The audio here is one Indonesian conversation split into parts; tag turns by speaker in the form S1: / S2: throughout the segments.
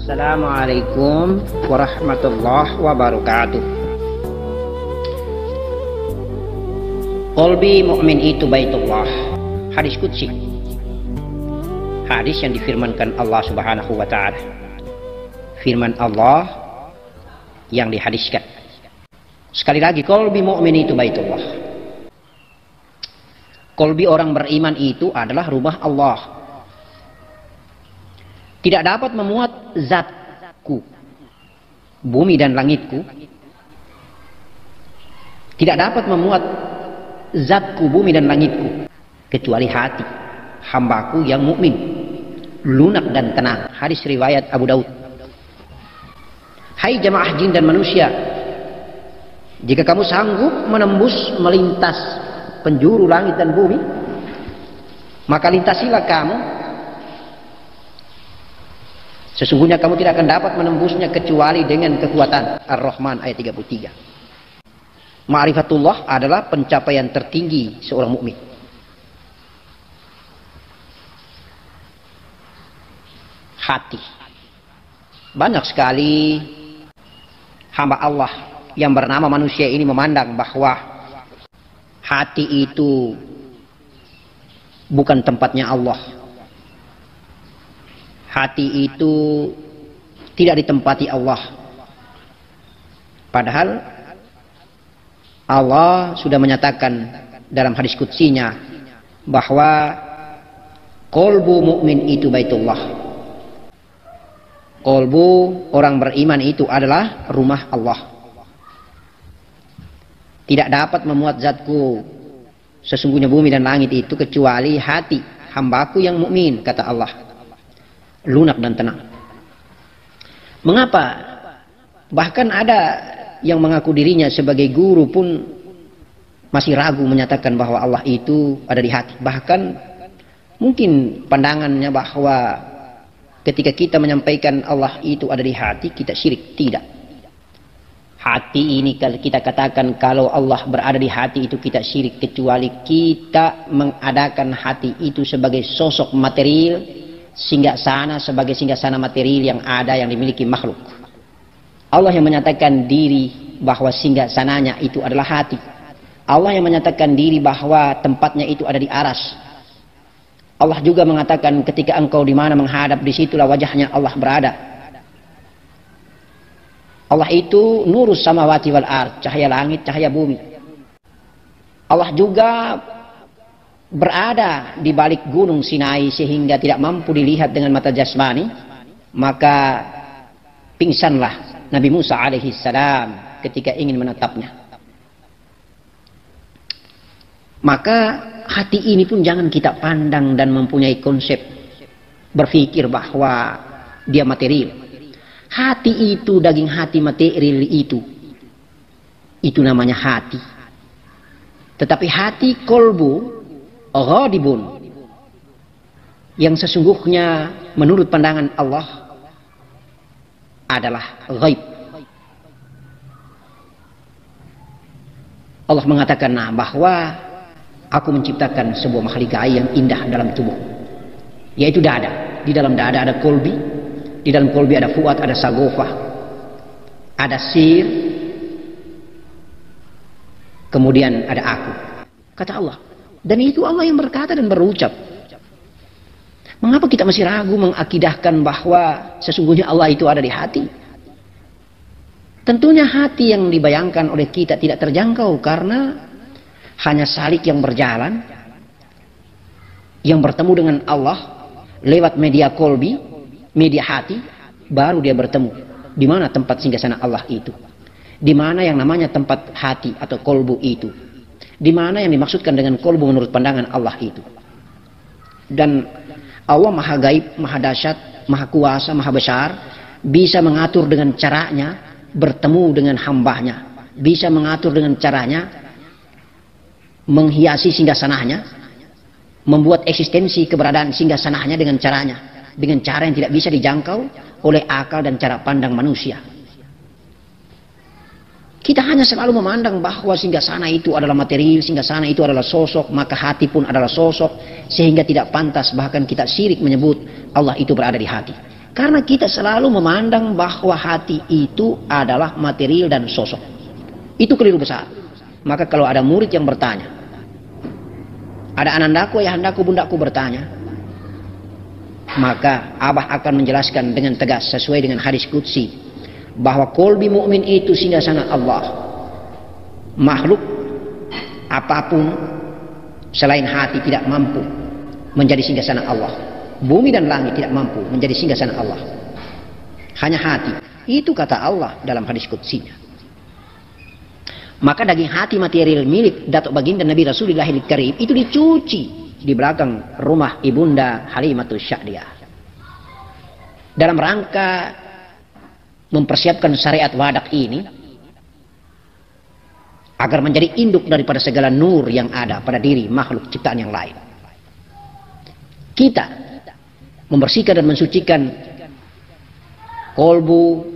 S1: Assalamualaikum warahmatullahi wabarakatuh. Qalbi mu'min itu baitullah. Hadis qudsi. Hadis yang difirmankan Allah Subhanahu wa taala. Firman Allah yang dihadiskan. Sekali lagi, qalbi mu'min itu baitullah. Qalbi orang beriman itu adalah rumah Allah. Tidak dapat memuat zatku, bumi dan langitku. Tidak dapat memuat zatku, bumi dan langitku, kecuali hati hambaku yang mukmin, lunak dan tenang. Hadis riwayat Abu Daud. Hai jamaah jin dan manusia, jika kamu sanggup menembus melintas penjuru langit dan bumi, maka lintasilah kamu. Sesungguhnya kamu tidak akan dapat menembusnya kecuali dengan kekuatan. Ar-Rahman ayat 33. Ma'rifatullah adalah pencapaian tertinggi seorang mukmin. Hati. Banyak sekali hamba Allah yang bernama manusia ini memandang bahwa hati itu bukan tempatnya Allah. Hati itu tidak ditempati Allah. Padahal Allah sudah menyatakan dalam hadis qudsinya bahwa qalbu mu'min itu baitullah. Qalbu orang beriman itu adalah rumah Allah. Tidak dapat memuat zatku, sesungguhnya bumi dan langit itu, kecuali hati hambaku yang mukmin, kata Allah, lunak dan tenang. Mengapa? Bahkan ada yang mengaku dirinya sebagai guru pun masih ragu menyatakan bahwa Allah itu ada di hati. Bahkan mungkin pandangannya bahwa ketika kita menyampaikan Allah itu ada di hati, kita syirik. Tidak. Hati ini kalau kita katakan kalau Allah berada di hati itu kita syirik, kecuali kita mengadakan hati itu sebagai sosok material, singgasana, sebagai singgasana material yang ada, yang dimiliki makhluk. Allah yang menyatakan diri bahwa singgasananya itu adalah hati. Allah yang menyatakan diri bahwa tempatnya itu ada di aras. Allah juga mengatakan ketika engkau di mana menghadap, di situlah wajahnya Allah berada. Allah itu nurus samawati wal ard, cahaya langit, cahaya bumi. Allah juga berada di balik gunung Sinai sehingga tidak mampu dilihat dengan mata jasmani. Maka pingsanlah Nabi Musa alaihi salam ketika ingin menatapnya. Maka hati ini pun jangan kita pandang dan mempunyai konsep berpikir bahwa dia material. Hati itu, daging hati material itu namanya hati. Tetapi hati kolbu ghadibun, yang sesungguhnya menurut pandangan Allah adalah ghaib. Allah mengatakan bahwa aku menciptakan sebuah makhluk yang indah dalam tubuh, yaitu dada. Di dalam dada ada kolbi, di dalam kolbi ada fuad, ada sagofah, ada sir, kemudian ada aku, kata Allah. Dan itu Allah yang berkata dan berucap. Mengapa kita masih ragu mengakidahkan bahwa sesungguhnya Allah itu ada di hati? Tentunya hati yang dibayangkan oleh kita tidak terjangkau, karena hanya salik yang berjalan, yang bertemu dengan Allah lewat media kolbi, media hati, baru dia bertemu. Di mana tempat singgasana Allah itu? Di mana yang namanya tempat hati atau kolbu itu? Di mana yang dimaksudkan dengan kolbu menurut pandangan Allah itu? Dan Allah maha gaib, maha dahsyat, maha kuasa, maha besar, bisa mengatur dengan caranya bertemu dengan hambanya, bisa mengatur dengan caranya menghiasi singgasananya, membuat eksistensi keberadaan singgasananya dengan caranya, dengan cara yang tidak bisa dijangkau oleh akal dan cara pandang manusia. Kita hanya selalu memandang bahwa singgasana itu adalah material, singgasana itu adalah sosok, maka hati pun adalah sosok, sehingga tidak pantas bahkan kita syirik menyebut Allah itu berada di hati. Karena kita selalu memandang bahwa hati itu adalah material dan sosok. Itu keliru besar. Maka kalau ada murid yang bertanya, ada anandaku, ayahandaku, bundaku bertanya, maka Abah akan menjelaskan dengan tegas sesuai dengan hadis qudsi bahwa kolbi mukmin itu singgasana Allah. Makhluk apapun selain hati tidak mampu menjadi singgasana Allah. Bumi dan langit tidak mampu menjadi singgasana Allah. Hanya hati. Itu kata Allah dalam hadis qudsinya. Maka daging hati material milik Datuk Baginda Nabi Rasulullah Karim itu dicuci di belakang rumah Ibunda Halimatul Sya'diyah. Dalam rangka mempersiapkan syariat wadak ini agar menjadi induk daripada segala nur yang ada pada diri makhluk ciptaan yang lain. Kita membersihkan dan mensucikan kolbu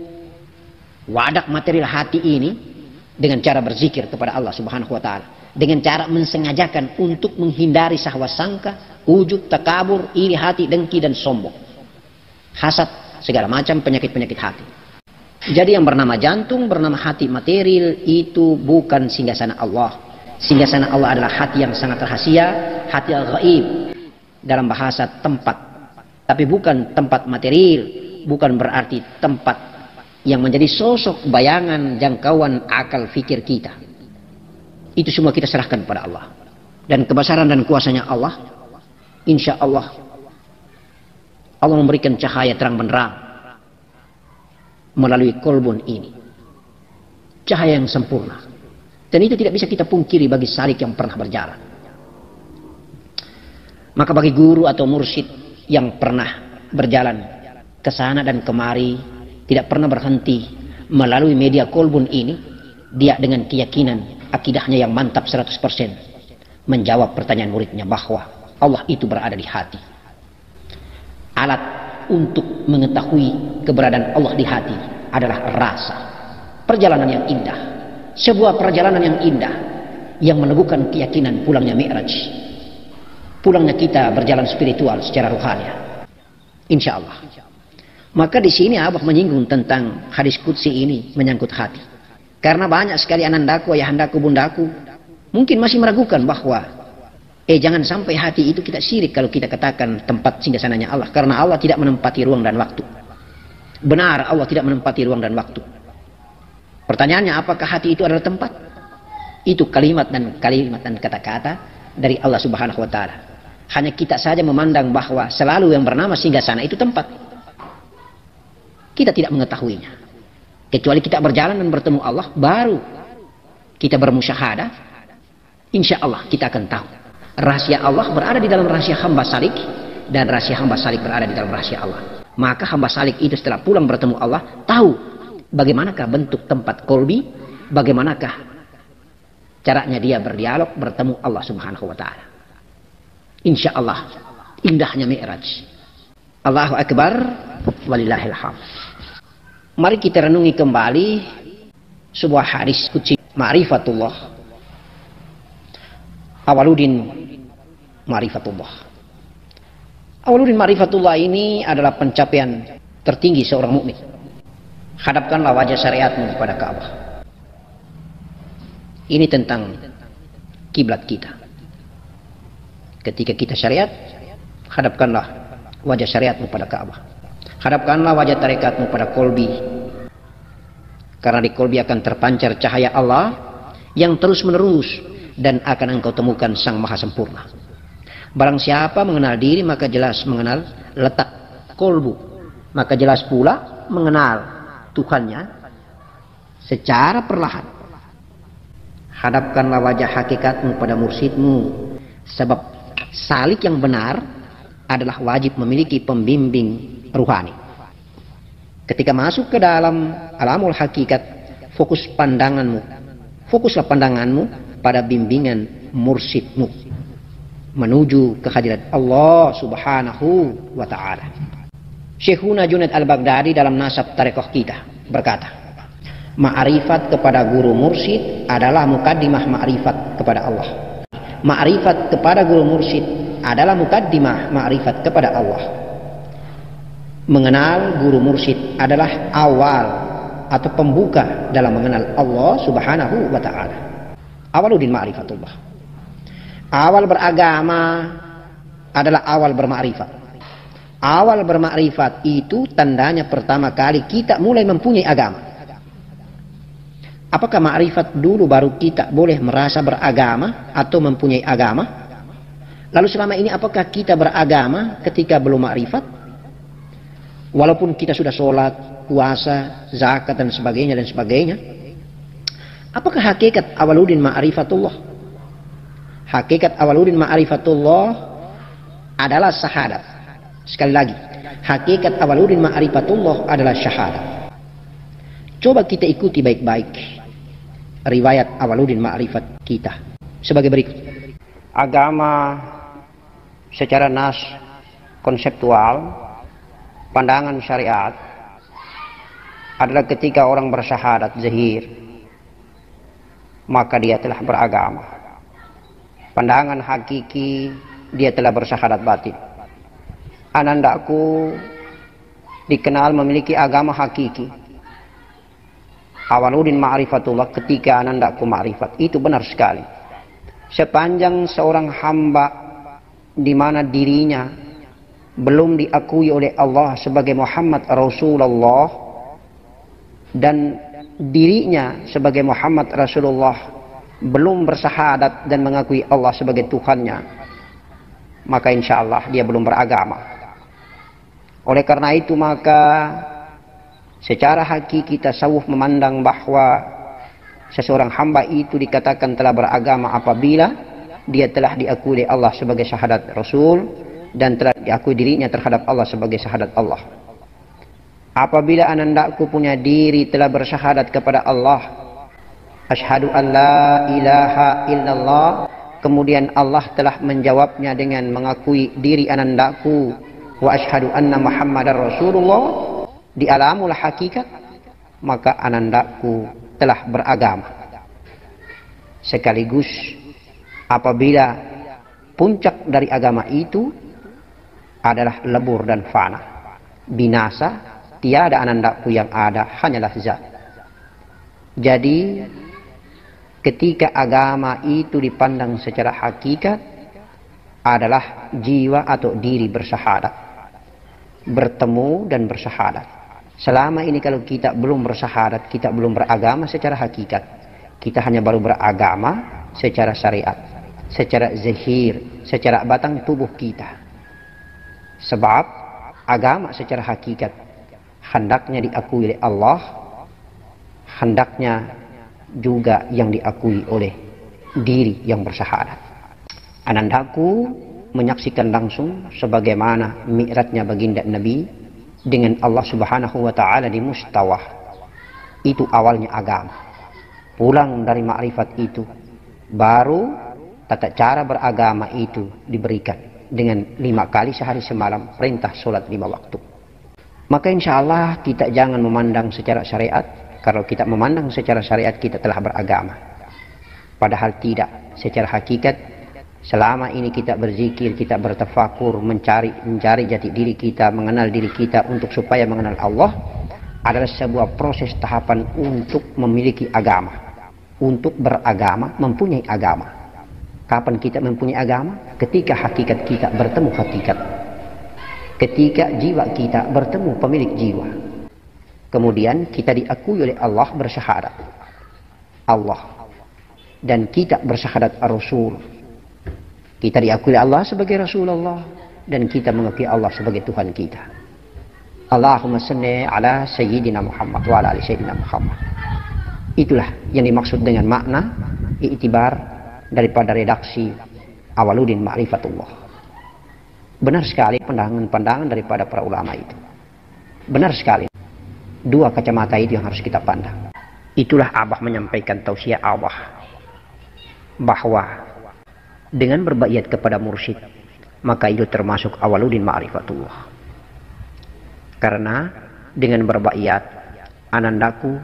S1: wadak material hati ini dengan cara berzikir kepada Allah Subhanahu wa taala, dengan cara mensengajakan untuk menghindari syahwat sangka, ujub, takabur, iri hati, dengki dan sombong, hasad, segala macam penyakit-penyakit hati. Jadi yang bernama jantung, bernama hati material itu bukan singgasana Allah. Singgasana Allah adalah hati yang sangat rahasia, hati al-ghaib, dalam bahasa tempat, tapi bukan tempat material, bukan berarti tempat yang menjadi sosok, bayangan, jangkauan akal fikir kita. Itu semua kita serahkan kepada Allah. Dan kebesaran dan kuasanya Allah, insya Allah, Allah memberikan cahaya terang benderang melalui kolbun ini. Cahaya yang sempurna. Dan itu tidak bisa kita pungkiri bagi salik yang pernah berjalan. Maka bagi guru atau mursyid yang pernah berjalan ke sana dan kemari, tidak pernah berhenti melalui media kolbun ini, dia dengan keyakinan akidahnya yang mantap 100% menjawab pertanyaan muridnya bahwa Allah itu berada di hati. Alat untuk mengetahui keberadaan Allah di hati adalah rasa. Perjalanan yang indah, sebuah perjalanan yang indah yang meneguhkan keyakinan pulangnya Mi'raj, pulangnya kita berjalan spiritual secara rohani, insya Allah. Maka di sini Abah menyinggung tentang hadis qudsi ini menyangkut hati. Karena banyak sekali anandaku, ayahandaku, bundaku mungkin masih meragukan bahwa jangan sampai hati itu kita syirik kalau kita katakan tempat singgasananya Allah. Karena Allah tidak menempati ruang dan waktu. Benar, Allah tidak menempati ruang dan waktu. Pertanyaannya, apakah hati itu adalah tempat? Itu kalimat dan kata-kata dari Allah Subhanahu wa taala. Hanya kita saja memandang bahwa selalu yang bernama singgasana itu tempat. Kita tidak mengetahuinya. Kecuali kita berjalan dan bertemu Allah, baru kita bermusyahadah, insya Allah kita akan tahu. Rahasia Allah berada di dalam rahasia hamba salik, dan rahasia hamba salik berada di dalam rahasia Allah. Maka hamba salik itu setelah pulang bertemu Allah, tahu bagaimanakah bentuk tempat kolbi, bagaimanakah caranya dia berdialog bertemu Allah Subhanahu wa taala. Insya Allah indahnya Mi'raj. Allahu Akbar, walillahil hamd. Mari kita renungi kembali sebuah hadis qudsi ma'rifatullah. Awaluddin ma'rifatullah. Awaluddin ma'rifatullah ini adalah pencapaian tertinggi seorang mukmin. Hadapkanlah wajah syariatmu kepada Ka'bah. Ini tentang kiblat kita. Ketika kita syariat, hadapkanlah wajah syariatmu pada Ka'bah. Hadapkanlah wajah tarekatmu pada kolbi. Karena di kolbi akan terpancar cahaya Allah yang terus menerus dan akan engkau temukan Sang Maha Sempurna. Barang siapa mengenal diri maka jelas mengenal letak kolbu. Maka jelas pula mengenal Tuhannya secara perlahan. Hadapkanlah wajah hakikatmu pada mursyidmu. Sebab salik yang benar adalah wajib memiliki pembimbing ruhani. Ketika masuk ke dalam alamul hakikat, fokuslah pandanganmu pada bimbingan mursyidmu menuju kehadirat Allah Subhanahu wa taala. Syekhuna Junaid Al-Baghdadi dalam nasab tarekoh kita berkata, ma'rifat kepada guru mursyid adalah mukaddimah ma'rifat kepada Allah. Ma'rifat kepada guru mursyid adalah mukaddimah ma'rifat kepada Allah. mengenal guru mursyid adalah awal atau pembuka dalam mengenal Allah Subhanahu wa ta'ala. Awaluddin ma'rifatullah. Awal beragama adalah awal bermakrifat. Awal bermakrifat itu tandanya pertama kali kita mulai mempunyai agama. Apakah makrifat dulu baru kita boleh merasa beragama atau mempunyai agama? Lalu selama ini apakah kita beragama ketika belum makrifat? Walaupun kita sudah sholat, puasa, zakat dan sebagainya. Apakah hakikat awaluddin ma'rifatullah? Hakikat awaluddin ma'rifatullah adalah syahadat. Sekali lagi, hakikat awaluddin ma'rifatullah adalah syahadat. Coba kita ikuti baik-baik riwayat awaluddin ma'rifat kita sebagai berikut. Agama secara nas konseptual, pandangan syariat adalah ketika orang bersyahadat zahir, maka dia telah beragama. Pandangan hakiki, dia telah bersyahadat batin. Anandaku dikenal memiliki agama hakiki. Awaluddin ma'rifatullah ketika anandaku ma'rifat. Itu benar sekali. Sepanjang seorang hamba di mana dirinya belum diakui oleh Allah sebagai Muhammad Rasulullah dan dirinya sebagai Muhammad Rasulullah belum bersyahadat dan mengakui Allah sebagai Tuhannya, maka insya Allah dia belum beragama. Oleh karena itu maka secara hakiki tasawuf memandang bahwa seseorang hamba itu dikatakan telah beragama apabila dia telah diakui oleh Allah sebagai syahadat Rasul dan telah diakui dirinya terhadap Allah sebagai syahadat Allah. Apabila anandaku punya diri telah bersyahadat kepada Allah, asyhadu an la ilaha illallah, kemudian Allah telah menjawabnya dengan mengakui diri anandaku, wa asyhadu anna Muhammadar Rasulullah, di alamul hakikat, maka anandaku telah beragama. Sekaligus apabila puncak dari agama itu adalah lebur dan fana, binasa, tiada anandaku yang ada, hanyalah zat. Jadi ketika agama itu dipandang secara hakikat adalah jiwa atau diri bersyahadat, bertemu dan bersyahadat. Selama ini kalau kita belum bersyahadat, kita belum beragama secara hakikat. Kita hanya baru beragama secara syariat, secara zahir, secara batang tubuh kita. Sebab agama secara hakikat hendaknya diakui oleh Allah, hendaknya juga yang diakui oleh diri yang bersyahadat. Anandaku menyaksikan langsung sebagaimana mi'rajnya baginda Nabi dengan Allah Subhanahu wa ta'ala di mustawah. Itu awalnya agama. Pulang dari makrifat itu baru tata cara beragama itu diberikan dengan 5 kali sehari semalam perintah sholat 5 waktu. Maka insya Allah kita jangan memandang secara syariat. Kalau kita memandang secara syariat kita telah beragama, padahal tidak. Secara hakikat selama ini kita berzikir, kita bertafakur, mencari jati diri kita, mengenal diri kita untuk supaya mengenal Allah, adalah sebuah proses tahapan untuk memiliki agama, untuk beragama, mempunyai agama. Kapan kita mempunyai agama? Ketika hakikat kita bertemu hakikat, ketika jiwa kita bertemu pemilik jiwa, kemudian kita diakui oleh Allah bersyahadat Allah, dan kita bersyahadat Rasul. Kita diakui Allah sebagai Rasulullah dan kita mengakui Allah sebagai Tuhan kita. Allahumma salli ala Sayyidina Muhammad wa ala ali Sayyidina Muhammad. Itulah yang dimaksud dengan makna i'tibar daripada redaksi Awaluddin Ma'rifatullah. Benar sekali pandangan-pandangan daripada para ulama itu. Benar sekali. 2 kacamata itu yang harus kita pandang. Itulah Abah menyampaikan tausiah Abah bahwa dengan berbaiat kepada mursyid, maka itu termasuk Awaluddin Ma'rifatullah. Karena dengan berbaiat, anandaku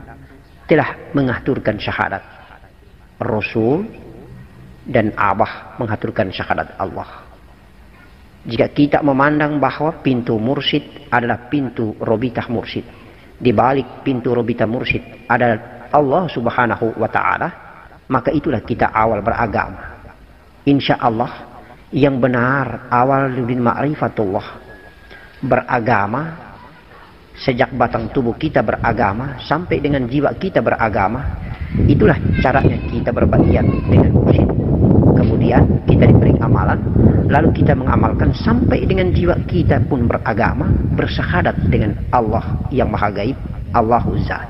S1: telah mengaturkan syahadat Rasul dan Abah mengaturkan syahadat Allah. Jika kita memandang bahwa pintu mursyid adalah pintu robitah mursyid, di balik pintu robitah mursyid adalah Allah Subhanahu wa Ta'ala, maka itulah kita awal beragama. Insya Allah yang benar awal dari ma'rifatullah. Beragama sejak batang tubuh kita beragama sampai dengan jiwa kita beragama, itulah caranya kita berbaktian dengan mursyid. Kemudian kita diberi amalan, lalu kita mengamalkan sampai dengan jiwa kita pun beragama, bersyahadat dengan Allah yang maha gaib, Allahu Zat.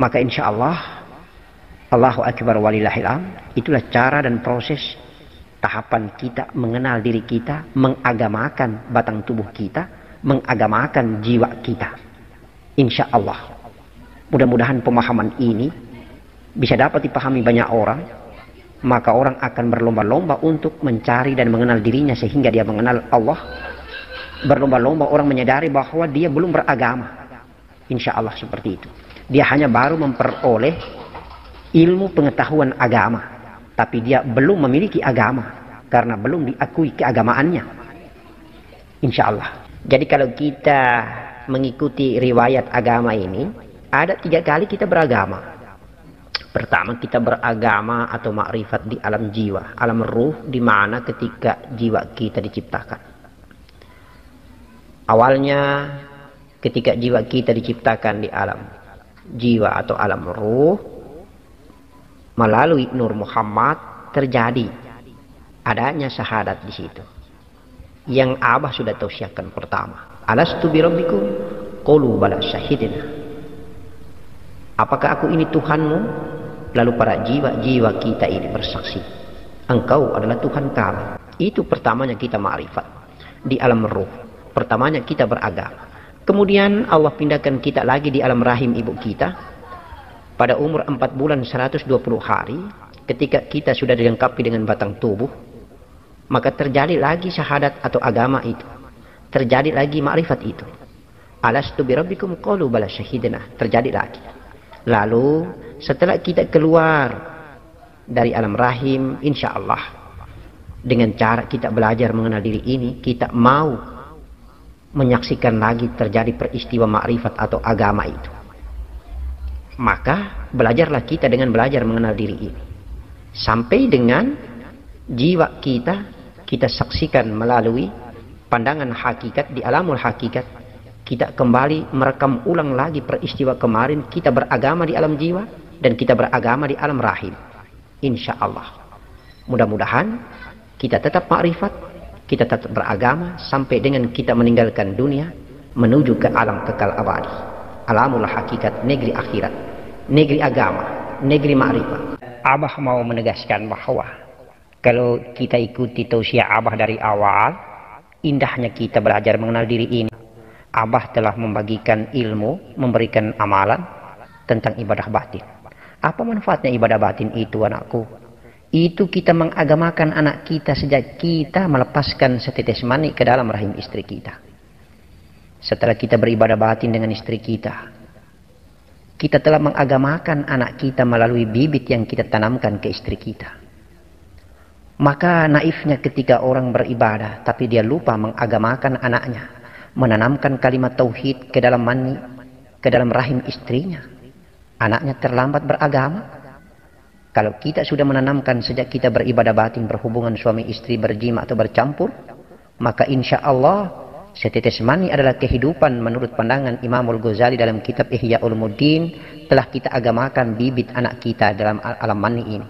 S1: Maka insya Allah, Allahu Akbar walillahil hamd, itulah cara dan proses tahapan kita mengenal diri kita, mengagamakan batang tubuh kita, mengagamakan jiwa kita. Insya Allah. Mudah-mudahan pemahaman ini bisa dapat dipahami banyak orang, maka orang akan berlomba-lomba untuk mencari dan mengenal dirinya sehingga dia mengenal Allah. Berlomba-lomba orang menyadari bahwa dia belum beragama. Insya Allah seperti itu. Dia hanya baru memperoleh ilmu pengetahuan agama, tapi dia belum memiliki agama karena belum diakui keagamaannya. Insya Allah. Jadi kalau kita mengikuti riwayat agama ini, ada 3 kali kita beragama. Pertama, kita beragama atau makrifat di alam jiwa, alam ruh, di mana ketika jiwa kita diciptakan. Awalnya ketika jiwa kita diciptakan di alam jiwa atau alam ruh, melalui Nur Muhammad terjadi adanya syahadat di situ. Yang Abah sudah tausiahkan pertama. Alastu bi rabbikum? Qalu bala syahidina. Apakah aku ini Tuhanmu? Lalu para jiwa-jiwa kita ini bersaksi, engkau adalah Tuhan kami. Itu pertamanya kita ma'rifat di alam ruh. Pertamanya kita beragama. Kemudian Allah pindahkan kita lagi di alam rahim ibu kita. Pada umur 4 bulan 120 hari, ketika kita sudah dilengkapi dengan batang tubuh, maka terjadi lagi syahadat atau agama itu. Terjadi lagi ma'rifat itu. Alastu bi rabbikum qalu bala syahidina. Terjadi lagi. Lalu setelah kita keluar dari alam rahim, insya Allah dengan cara kita belajar mengenal diri ini, kita mau menyaksikan lagi terjadi peristiwa makrifat atau agama itu. Maka belajarlah kita dengan belajar mengenal diri ini, sampai dengan jiwa kita saksikan melalui pandangan hakikat di alamul hakikat. Kita kembali merekam ulang lagi peristiwa kemarin, kita beragama di alam jiwa dan kita beragama di alam rahim. Insya Allah. Mudah-mudahan kita tetap makrifat, kita tetap beragama sampai dengan kita meninggalkan dunia menuju ke alam kekal abadi. Alamul hakikat, negeri akhirat, negeri agama, negeri makrifat. Abah mau menegaskan bahwa kalau kita ikuti tausiah Abah dari awal, indahnya kita belajar mengenal diri ini. Abah telah membagikan ilmu, memberikan amalan tentang ibadah batin. Apa manfaatnya ibadah batin itu, anakku? Itu kita mengagamakan anak kita sejak kita melepaskan setetes mani ke dalam rahim istri kita. Setelah kita beribadah batin dengan istri kita, kita telah mengagamakan anak kita melalui bibit yang kita tanamkan ke istri kita. Maka naifnya ketika orang beribadah tapi dia lupa mengagamakan anaknya, menanamkan kalimat tauhid ke dalam mani, ke dalam rahim istrinya, anaknya terlambat beragama. Kalau kita sudah menanamkan sejak kita beribadah batin, berhubungan suami istri, berjima atau bercampur, maka insya Allah setetes mani adalah kehidupan menurut pandangan Imamul Ghazali dalam kitab Ihya Ulumuddin. Telah kita agamakan bibit anak kita dalam alam mani ini.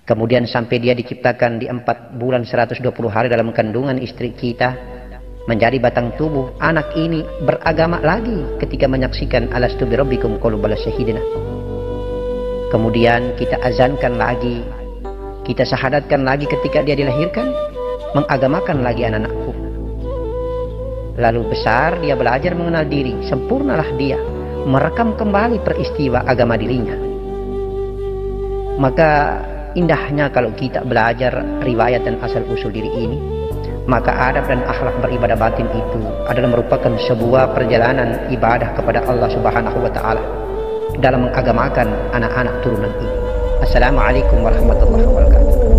S1: Kemudian sampai dia diciptakan di 4 bulan 120 hari dalam kandungan istri kita, menjadi batang tubuh, anak ini beragama lagi ketika menyaksikan alastu bi rabbikum qalu bala syahidina. Kemudian kita azankan lagi, kita syahadatkan lagi ketika dia dilahirkan, mengagamakan lagi anak-anakku. Lalu besar dia belajar mengenal diri, sempurnalah dia merekam kembali peristiwa agama dirinya. Maka indahnya kalau kita belajar riwayat dan asal usul diri ini, maka adab dan akhlak beribadah batin itu adalah merupakan sebuah perjalanan ibadah kepada Allah Subhanahu wa Ta'ala dalam mengagamakan anak-anak turunan ini. Assalamualaikum warahmatullahi wabarakatuh.